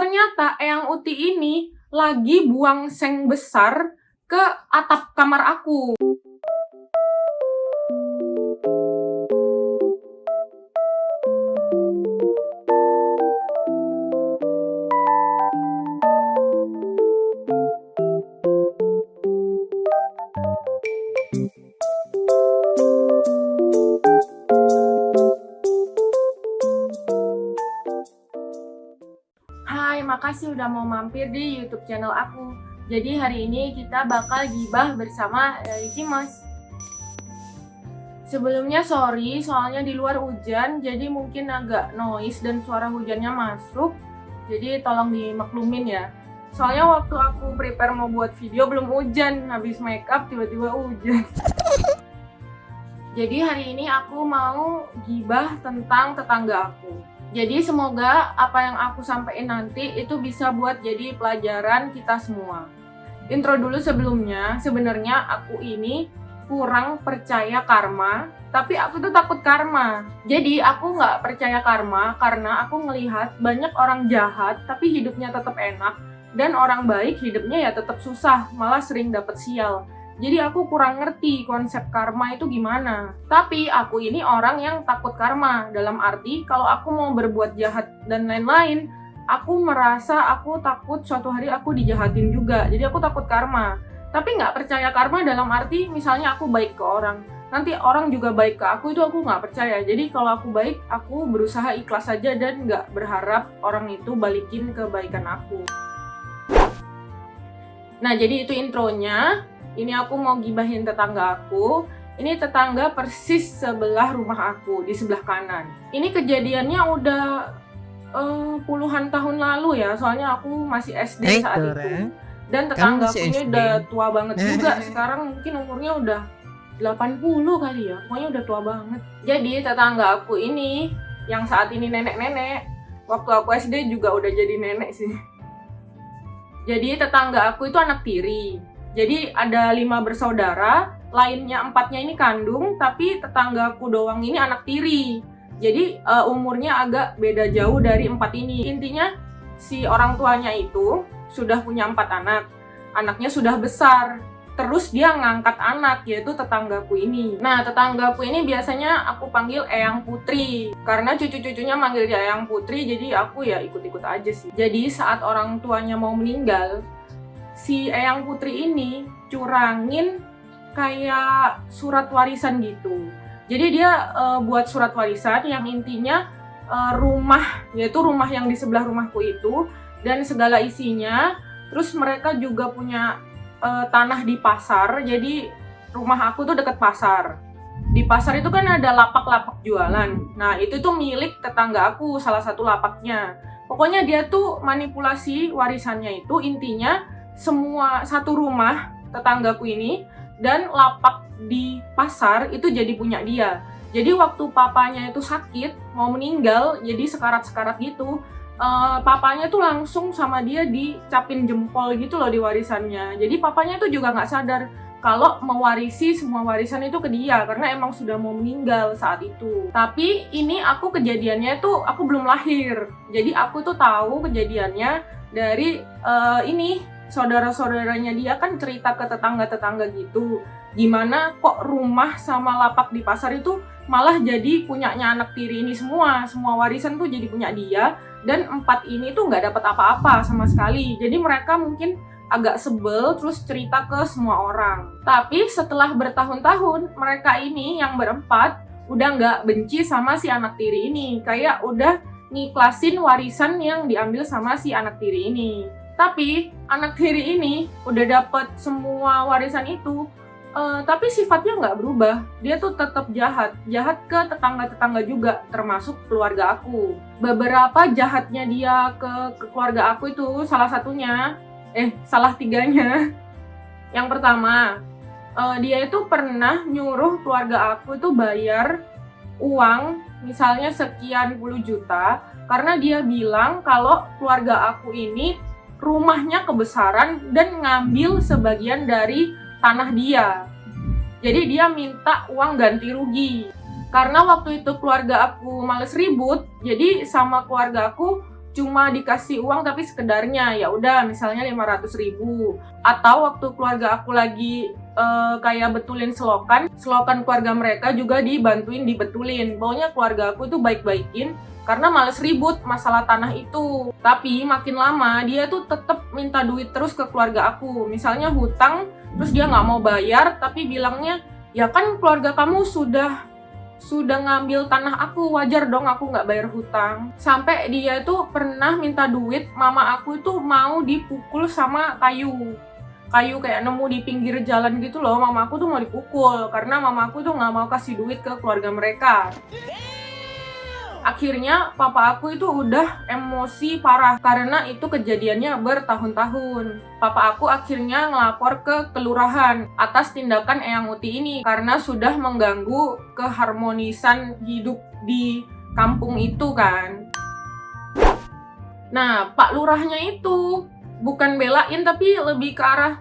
Ternyata Eyang Uti ini lagi buang seng besar ke atap kamar aku. Hai, makasih udah mau mampir di YouTube channel aku. Jadi hari ini kita bakal gibah bersama Cimos. Sebelumnya sorry, soalnya di luar hujan, jadi mungkin agak noise dan suara hujannya masuk. Jadi tolong dimaklumin ya. Soalnya waktu aku prepare mau buat video belum hujan, habis makeup tiba-tiba hujan. Jadi hari ini aku mau gibah tentang tetangga aku. Jadi semoga apa yang aku sampaikan nanti itu bisa buat jadi pelajaran kita semua. Intro dulu sebelumnya, sebenarnya aku ini kurang percaya karma, tapi aku tuh takut karma. Jadi aku nggak percaya karma karena aku ngelihat banyak orang jahat tapi hidupnya tetap enak, dan orang baik hidupnya ya tetap susah, malah sering dapet sial. Jadi aku kurang ngerti konsep karma itu gimana. Tapi aku ini orang yang takut karma. Dalam arti kalau aku mau berbuat jahat dan lain-lain, aku merasa aku takut suatu hari aku dijahatin juga. Jadi aku takut karma. Tapi nggak percaya karma dalam arti misalnya aku baik ke orang, nanti orang juga baik ke aku, itu aku nggak percaya. Jadi kalau aku baik, aku berusaha ikhlas saja dan nggak berharap orang itu balikin kebaikan aku. Nah jadi itu intronya. Ini aku mau gibahin tetangga aku. Ini tetangga persis sebelah rumah aku, di sebelah kanan. Ini kejadiannya udah puluhan tahun lalu ya, soalnya aku masih SD saat itu. Dan tetangga aku ini udah tua banget juga. Sekarang mungkin umurnya udah 80 kali ya, pokoknya udah tua banget. Jadi tetangga aku ini, yang saat ini nenek-nenek, waktu aku SD juga udah jadi nenek sih. Jadi tetangga aku itu anak tiri. Jadi ada 5 bersaudara, lainnya 4-nya ini kandung, tapi tetanggaku doang ini anak tiri. Jadi umurnya agak beda jauh dari 4 ini. Intinya si orang tuanya itu sudah punya 4 anak. Anaknya sudah besar. Terus dia ngangkat anak, yaitu tetanggaku ini. Nah, tetanggaku ini biasanya aku panggil Eyang Putri. Karena cucu-cucunya manggil dia Eyang Putri, jadi aku ya ikut-ikut aja sih. Jadi saat orang tuanya mau meninggal, si Eyang Putri ini curangin kayak surat warisan gitu. Jadi dia buat surat warisan yang intinya rumah, yaitu rumah yang di sebelah rumahku itu, dan segala isinya. Terus mereka juga punya tanah di pasar, jadi rumah aku tuh deket pasar. Di pasar itu kan ada lapak-lapak jualan. Nah itu tuh milik tetangga aku, salah satu lapaknya. Pokoknya dia tuh manipulasi warisannya itu intinya semua satu rumah tetanggaku ini dan lapak di pasar itu jadi punya dia. Jadi waktu papanya itu sakit mau meninggal, jadi sekarat-sekarat gitu, papanya tuh langsung sama dia dicapin jempol gitu loh di warisannya. Jadi papanya tuh juga nggak sadar kalau mewarisi semua warisan itu ke dia karena emang sudah mau meninggal saat itu. Tapi ini aku kejadiannya tuh aku belum lahir. Jadi aku tuh tahu kejadiannya dari ini saudara-saudaranya dia kan cerita ke tetangga-tetangga gitu. Gimana kok rumah sama lapak di pasar itu malah jadi punyanya anak tiri ini semua. Semua warisan tuh jadi punya dia. Dan 4 ini tuh nggak dapat apa-apa sama sekali. Jadi mereka mungkin agak sebel terus cerita ke semua orang. Tapi setelah bertahun-tahun mereka ini yang berempat udah nggak benci sama si anak tiri ini. Kayak udah ngiklasin warisan yang diambil sama si anak tiri ini. Tapi anak tiri ini udah dapet semua warisan itu, tapi sifatnya nggak berubah. Dia tuh tetap jahat ke tetangga-tetangga juga, termasuk keluarga aku. Beberapa jahatnya dia ke keluarga aku itu salah 3-nya. Yang pertama, dia itu pernah nyuruh keluarga aku itu bayar uang misalnya sekian puluh juta karena dia bilang kalau keluarga aku ini rumahnya kebesaran dan ngambil sebagian dari tanah dia. Jadi dia minta uang ganti rugi. Karena waktu itu keluarga aku males ribut, jadi sama keluarga aku cuma dikasih uang tapi sekedarnya, ya udah misalnya 500.000. Atau waktu keluarga aku lagi kayak betulin selokan keluarga mereka juga dibantuin dibetulin. Pokoknya keluarga aku itu baik-baikin karena males ribut masalah tanah itu. Tapi makin lama dia tuh tetap minta duit terus ke keluarga aku. Misalnya hutang, terus dia nggak mau bayar, tapi bilangnya, ya kan keluarga kamu sudah ngambil tanah aku, wajar dong aku nggak bayar hutang. Sampai dia tuh pernah minta duit, mama aku itu mau dipukul sama kayu kayak nemu di pinggir jalan gitu loh. Mama aku tuh mau dipukul karena mama aku tuh nggak mau kasih duit ke keluarga mereka. Akhirnya papa aku itu udah emosi parah karena itu kejadiannya bertahun-tahun. Papa aku akhirnya ngelapor ke kelurahan atas tindakan Eyang Uti ini karena sudah mengganggu keharmonisan hidup di kampung itu kan. Nah, Pak Lurahnya itu bukan belain tapi lebih ke arah,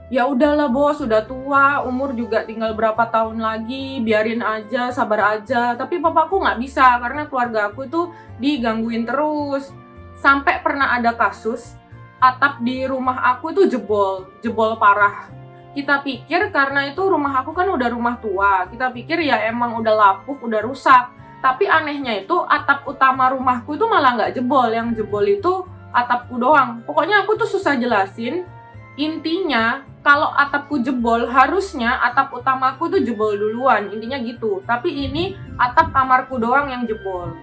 ya udahlah bos, sudah tua, umur juga tinggal berapa tahun lagi, biarin aja, sabar aja. Tapi papaku nggak bisa karena keluarga aku itu digangguin terus. Sampai pernah ada kasus atap di rumah aku itu jebol parah. Kita pikir karena itu rumah aku kan udah rumah tua, kita pikir ya emang udah lapuk, udah rusak. Tapi anehnya itu atap utama rumahku itu malah nggak jebol, yang jebol itu atapku doang. Pokoknya aku tuh susah jelasin. Intinya, kalau atapku jebol, harusnya atap utamaku tuh jebol duluan. Intinya gitu. Tapi ini atap kamarku doang yang jebol.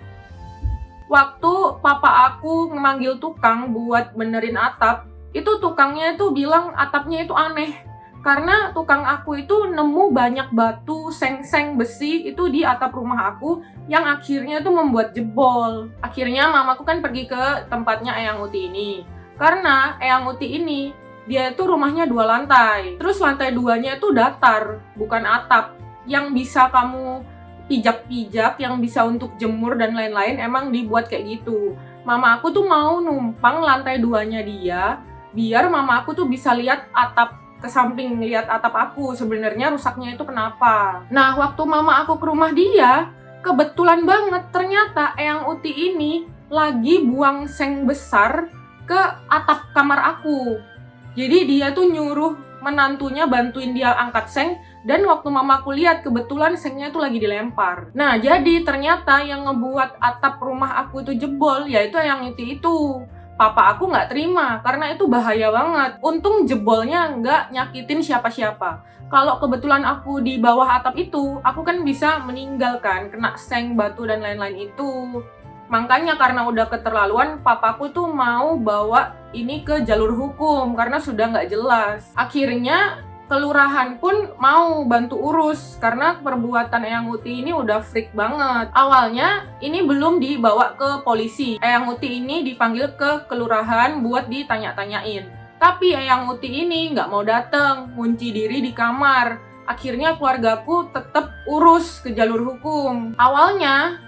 Waktu papa aku memanggil tukang buat benerin atap, itu tukangnya itu bilang atapnya itu aneh. Karena tukang aku itu nemu banyak batu, seng-seng besi itu di atap rumah aku yang akhirnya tuh membuat jebol. Akhirnya mamaku kan pergi ke tempatnya Eyang Uti ini. Karena Eyang Uti ini dia itu rumahnya 2 lantai, terus lantai 2-nya itu datar, bukan atap, yang bisa kamu pijak-pijak, yang bisa untuk jemur dan lain-lain, emang dibuat kayak gitu. Mama aku tuh mau numpang lantai 2-nya dia, biar mama aku tuh bisa lihat atap ke samping, lihat atap aku, sebenarnya rusaknya itu kenapa. Nah, waktu mama aku ke rumah dia, kebetulan banget ternyata Eyang Uti ini lagi buang seng besar ke atap kamar aku. Jadi dia tuh nyuruh menantunya bantuin dia angkat seng, dan waktu mamaku lihat kebetulan sengnya tuh lagi dilempar. Nah, jadi ternyata yang ngebuat atap rumah aku itu jebol yaitu Eyang Uti itu. Papa aku nggak terima karena itu bahaya banget. Untung jebolnya nggak nyakitin siapa-siapa. Kalau kebetulan aku di bawah atap itu, aku kan bisa meninggalkan kena seng, batu dan lain-lain itu. Makanya karena udah keterlaluan, papaku tuh mau bawa ini ke jalur hukum karena sudah nggak jelas. Akhirnya kelurahan pun mau bantu urus karena perbuatan Eyang Uti ini udah freak banget. Awalnya ini belum dibawa ke polisi. Eyang Uti ini dipanggil ke kelurahan buat ditanya-tanyain. Tapi Eyang Uti ini nggak mau dateng, kunci diri di kamar. Akhirnya keluargaku tetap urus ke jalur hukum. Awalnya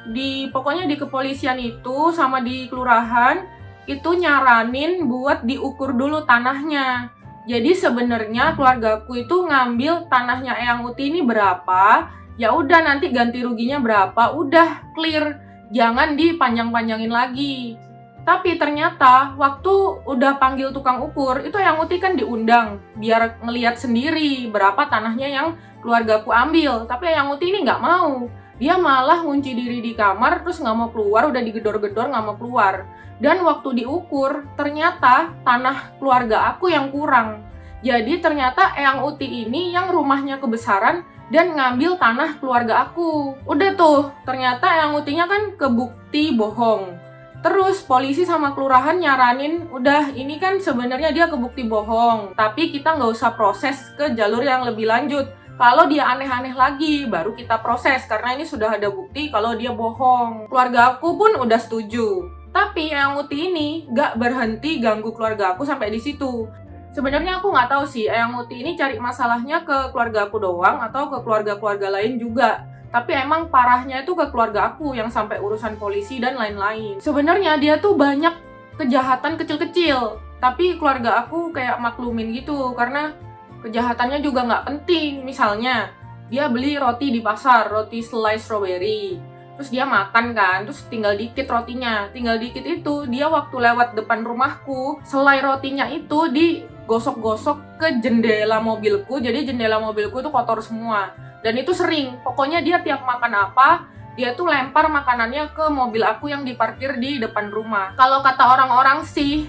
pokoknya di kepolisian itu sama di kelurahan itu nyaranin buat diukur dulu tanahnya. Jadi sebenarnya keluargaku itu ngambil tanahnya Eyang Uti ini berapa, ya udah nanti ganti ruginya berapa, udah clear, jangan dipanjang-panjangin lagi. Tapi ternyata waktu udah panggil tukang ukur, itu Eyang Uti kan diundang biar ngeliat sendiri berapa tanahnya yang keluargaku ambil. Tapi Eyang Uti ini nggak mau. Dia malah ngunci diri di kamar, terus nggak mau keluar, udah digedor-gedor nggak mau keluar. Dan waktu diukur, ternyata tanah keluarga aku yang kurang. Jadi ternyata Eyang Uti ini yang rumahnya kebesaran dan ngambil tanah keluarga aku. Udah tuh, ternyata Eyang Utinya kan kebukti bohong. Terus polisi sama kelurahan nyaranin, udah ini kan sebenarnya dia kebukti bohong, tapi kita nggak usah proses ke jalur yang lebih lanjut. Kalau dia aneh-aneh lagi, baru kita proses, karena ini sudah ada bukti kalau dia bohong. Keluarga aku pun udah setuju. Tapi Eyang Uti ini nggak berhenti ganggu keluarga aku sampai di situ. Sebenarnya aku nggak tahu sih, Eyang Uti ini cari masalahnya ke keluarga aku doang atau ke keluarga-keluarga lain juga. Tapi emang parahnya itu ke keluarga aku yang sampai urusan polisi dan lain-lain. Sebenarnya dia tuh banyak kejahatan kecil-kecil, tapi keluarga aku kayak maklumin gitu karena kejahatannya juga nggak penting. Misalnya dia beli roti di pasar, roti selai strawberry. Terus dia makan kan, terus tinggal dikit rotinya. Tinggal dikit itu, dia waktu lewat depan rumahku, selai rotinya itu digosok-gosok ke jendela mobilku. Jadi jendela mobilku itu kotor semua. Dan itu sering, pokoknya dia tiap makan apa, dia tuh lempar makanannya ke mobil aku yang diparkir di depan rumah. Kalau kata orang-orang sih,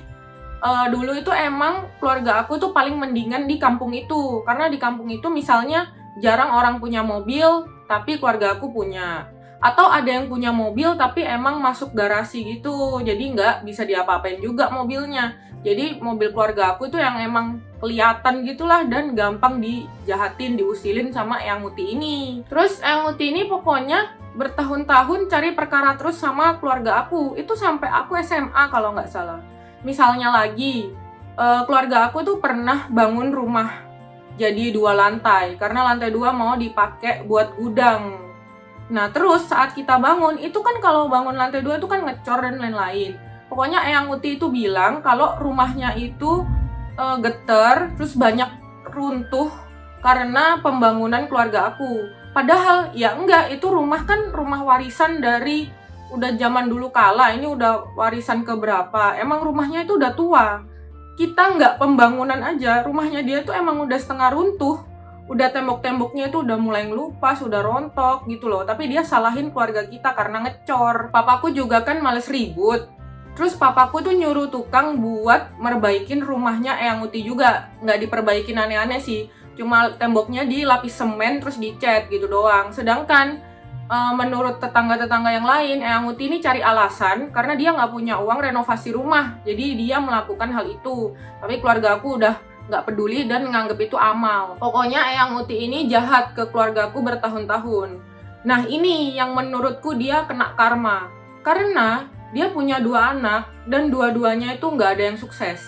dulu itu emang keluarga aku tuh paling mendingan di kampung itu. Karena di kampung itu misalnya jarang orang punya mobil, tapi keluarga aku punya. Atau ada yang punya mobil tapi emang masuk garasi gitu, jadi nggak bisa diapa-apain juga mobilnya. Jadi mobil keluarga aku itu yang emang kelihatan gitulah dan gampang dijahatin, diusilin sama Eyang Uti ini. Terus Eyang Uti ini pokoknya bertahun-tahun cari perkara terus sama keluarga aku. Itu sampai aku SMA kalau nggak salah. Misalnya lagi, keluarga aku tuh pernah bangun rumah jadi 2 lantai, karena lantai 2 mau dipakai buat gudang. Nah, terus saat kita bangun, itu kan kalau bangun lantai 2 itu kan ngecor dan lain-lain. Pokoknya Eyang Uti itu bilang kalau rumahnya itu geter, terus banyak runtuh karena pembangunan keluarga aku. Padahal ya enggak, itu rumah kan rumah warisan dari udah zaman dulu kala, ini udah warisan keberapa. Emang rumahnya itu udah tua. Kita nggak pembangunan aja, rumahnya dia tuh emang udah setengah runtuh. Udah tembok-temboknya itu udah mulai ngelupas, udah rontok gitu loh. Tapi dia salahin keluarga kita karena ngecor. Papaku juga kan males ribut. Terus papaku tuh nyuruh tukang buat merbaikin rumahnya Eyang Uti juga. Nggak diperbaikin aneh-aneh sih. Cuma temboknya dilapis semen terus dicat gitu doang. Sedangkan menurut tetangga-tetangga yang lain, Eyang Uti ini cari alasan karena dia nggak punya uang renovasi rumah. Jadi dia melakukan hal itu. Tapi keluarga aku udah nggak peduli dan nganggep itu amal. Pokoknya Eyang Uti ini jahat ke keluargaku bertahun-tahun. Nah, ini yang menurutku dia kena karma. Karena dia punya 2 anak dan dua-duanya itu nggak ada yang sukses.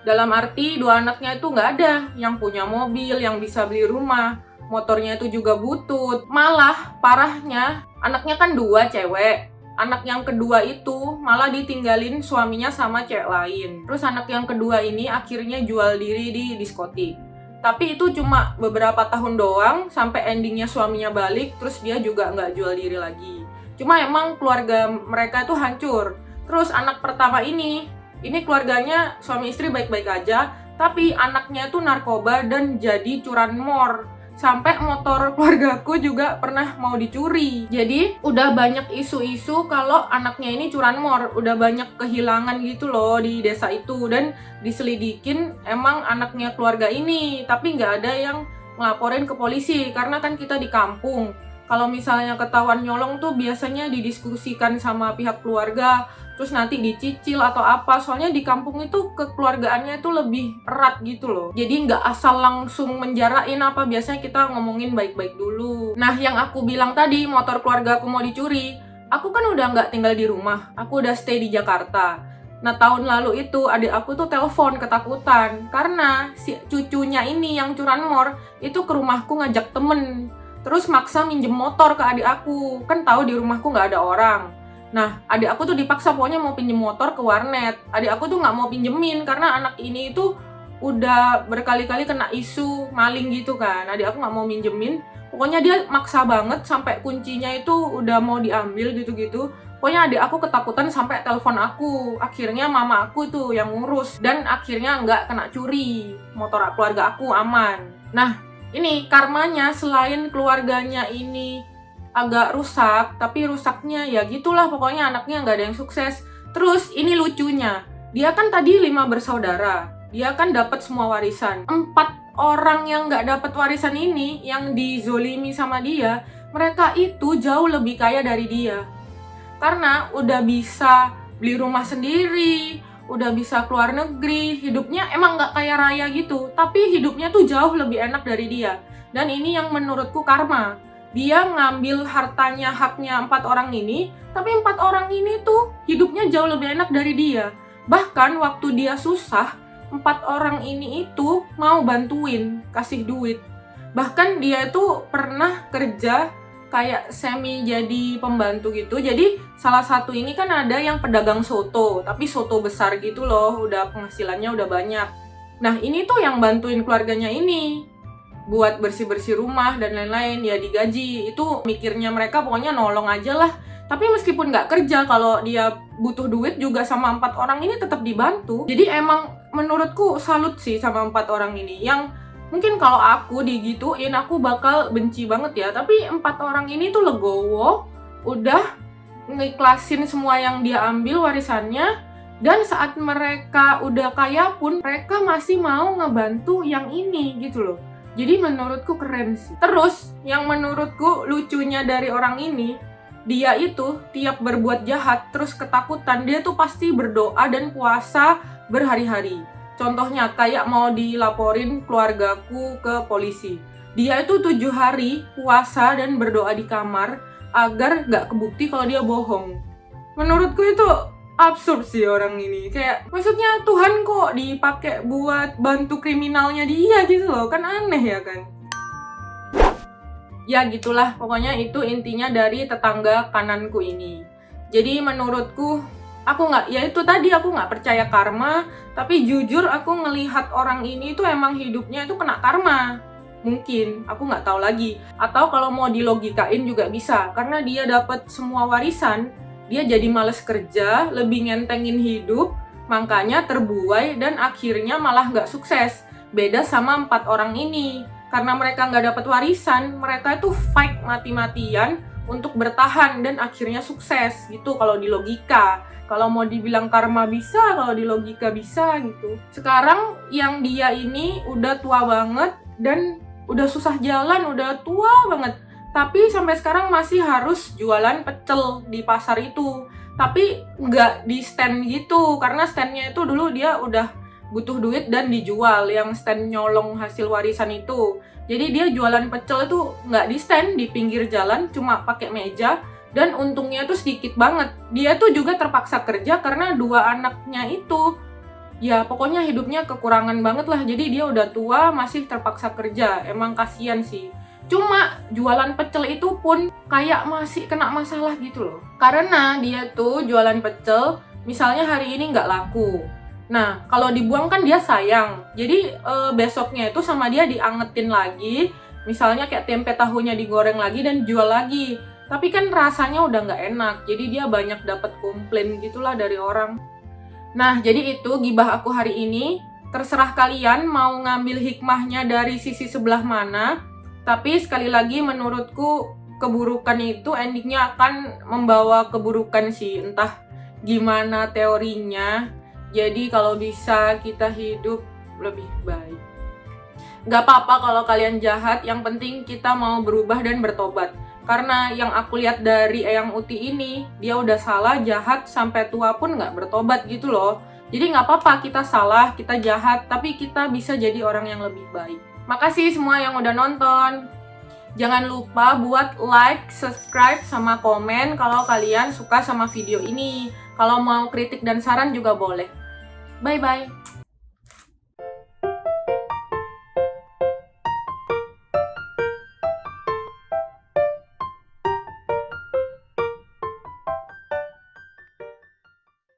Dalam arti 2 anaknya itu nggak ada yang punya mobil, yang bisa beli rumah. Motornya itu juga butut. Malah parahnya, anaknya kan 2 cewek. Anak yang kedua itu malah ditinggalin suaminya sama cewek lain. Terus anak yang kedua ini akhirnya jual diri di diskotik. Tapi itu cuma beberapa tahun doang, sampai endingnya suaminya balik, terus dia juga nggak jual diri lagi. Cuma emang keluarga mereka itu hancur. Terus anak pertama ini keluarganya suami istri baik-baik aja, tapi anaknya itu narkoba dan jadi curanmor. Sampai motor keluargaku juga pernah mau dicuri. Jadi udah banyak isu-isu kalau anaknya ini curanmor. Udah banyak kehilangan gitu loh di desa itu. Dan diselidikin emang anaknya keluarga ini. Tapi nggak ada yang ngelaporin ke polisi. Karena kan kita di kampung. Kalau misalnya ketahuan nyolong tuh biasanya didiskusikan sama pihak keluarga, terus nanti dicicil atau apa. Soalnya di kampung itu kekeluargaannya itu lebih erat gitu loh. Jadi nggak asal langsung menjarain apa, biasanya kita ngomongin baik-baik dulu. Nah, yang aku bilang tadi, motor keluarga aku mau dicuri, aku kan udah nggak tinggal di rumah, aku udah stay di Jakarta. Nah, tahun lalu itu adik aku tuh telepon ketakutan karena si cucunya ini yang curanmor itu ke rumahku ngajak temen. Terus maksa minjem motor ke adik aku, kan tahu di rumahku nggak ada orang. Nah, adik aku tuh dipaksa pokoknya mau pinjem motor ke warnet. Adik aku tuh nggak mau pinjemin karena anak ini itu udah berkali-kali kena isu maling gitu kan. Adik aku nggak mau minjemin. Pokoknya dia maksa banget sampai kuncinya itu udah mau diambil gitu-gitu. Pokoknya adik aku ketakutan sampai telepon aku. Akhirnya mama aku tuh yang ngurus dan akhirnya nggak kena curi. Motor keluarga aku aman. Nah, ini karmanya selain keluarganya ini agak rusak, tapi rusaknya ya gitulah, pokoknya anaknya nggak ada yang sukses. Terus ini lucunya, dia kan tadi 5 bersaudara, dia kan dapat semua warisan. 4 orang yang nggak dapat warisan ini, yang dizolimi sama dia, mereka itu jauh lebih kaya dari dia. Karena udah bisa beli rumah sendiri, udah bisa keluar negeri, hidupnya emang nggak kaya raya gitu, tapi hidupnya tuh jauh lebih enak dari dia. Dan ini yang menurutku karma. Dia ngambil hartanya, haknya 4 orang ini, tapi 4 orang ini tuh hidupnya jauh lebih enak dari dia. Bahkan waktu dia susah, 4 orang ini itu mau bantuin, kasih duit. Bahkan dia tuh pernah kerja kayak semi jadi pembantu gitu. Jadi salah satu ini kan ada yang pedagang soto, tapi soto besar gitu loh, udah penghasilannya udah banyak. Nah, ini tuh yang bantuin keluarganya ini buat bersih-bersih rumah dan lain-lain, ya digaji. Itu mikirnya mereka pokoknya nolong aja lah. Tapi meskipun nggak kerja, kalau dia butuh duit juga sama 4 orang ini tetap dibantu. Jadi emang menurutku salut sih sama 4 orang ini. Yang mungkin kalau aku digituin aku bakal benci banget ya. Tapi 4 orang ini tuh legowo, udah ngiklasin semua yang dia ambil warisannya. Dan saat mereka udah kaya pun mereka masih mau ngebantu yang ini gitu loh. Jadi menurutku keren sih. Terus yang menurutku lucunya dari orang ini, dia itu tiap berbuat jahat terus ketakutan, dia tuh pasti berdoa dan puasa berhari-hari. Contohnya kayak mau dilaporin keluargaku ke polisi, dia itu 7 hari puasa dan berdoa di kamar agar gak kebukti kalau dia bohong. Menurutku itu absurd sih orang ini. Kayak maksudnya Tuhan kok dipakai buat bantu kriminalnya dia gitu loh, kan aneh ya kan. Ya gitulah, pokoknya itu intinya dari tetangga kananku ini. Jadi menurutku, aku nggak percaya karma, tapi jujur aku ngelihat orang ini tuh emang hidupnya itu kena karma. Mungkin, aku nggak tahu lagi. Atau kalau mau dilogikain juga bisa, karena dia dapat semua warisan, dia jadi males kerja, lebih ngentengin hidup, makanya terbuai dan akhirnya malah nggak sukses. Beda sama 4 orang ini. Karena mereka nggak dapat warisan, mereka itu fight mati-matian untuk bertahan dan akhirnya sukses gitu kalau di logika. Kalau mau dibilang karma bisa, kalau di logika bisa gitu. Sekarang yang dia ini udah tua banget dan udah susah jalan, udah tua banget. Tapi sampai sekarang masih harus jualan pecel di pasar itu. Tapi nggak di stand gitu, karena standnya itu dulu dia udah butuh duit dan dijual, yang stand nyolong hasil warisan itu. Jadi dia jualan pecel itu nggak di stand, di pinggir jalan, cuma pakai meja, dan untungnya tuh sedikit banget. Dia tuh juga terpaksa kerja karena 2 anaknya itu, ya pokoknya hidupnya kekurangan banget lah. Jadi dia udah tua masih terpaksa kerja, emang kasihan sih. Cuma jualan pecel itu pun kayak masih kena masalah gitu loh. Karena dia tuh jualan pecel, misalnya hari ini nggak laku. Nah, kalau dibuang kan dia sayang. Jadi besoknya itu sama dia diangetin lagi. Misalnya kayak tempe tahunya digoreng lagi dan jual lagi. Tapi kan rasanya udah nggak enak. Jadi dia banyak dapat komplain gitulah dari orang. Nah, jadi itu gibah aku hari ini. Terserah kalian mau ngambil hikmahnya dari sisi sebelah mana. Tapi sekali lagi menurutku keburukan itu endingnya akan membawa keburukan sih. Entah gimana teorinya. Jadi kalau bisa kita hidup lebih baik. Gak apa-apa kalau kalian jahat, yang penting kita mau berubah dan bertobat. Karena yang aku lihat dari Eyang Uti ini, dia udah salah, jahat, sampai tua pun gak bertobat gitu loh. Jadi gak apa-apa kita salah, kita jahat, tapi kita bisa jadi orang yang lebih baik. Makasih semua yang udah nonton. Jangan lupa buat like, subscribe, sama komen kalau kalian suka sama video ini. Kalau mau kritik dan saran juga boleh. Bye-bye.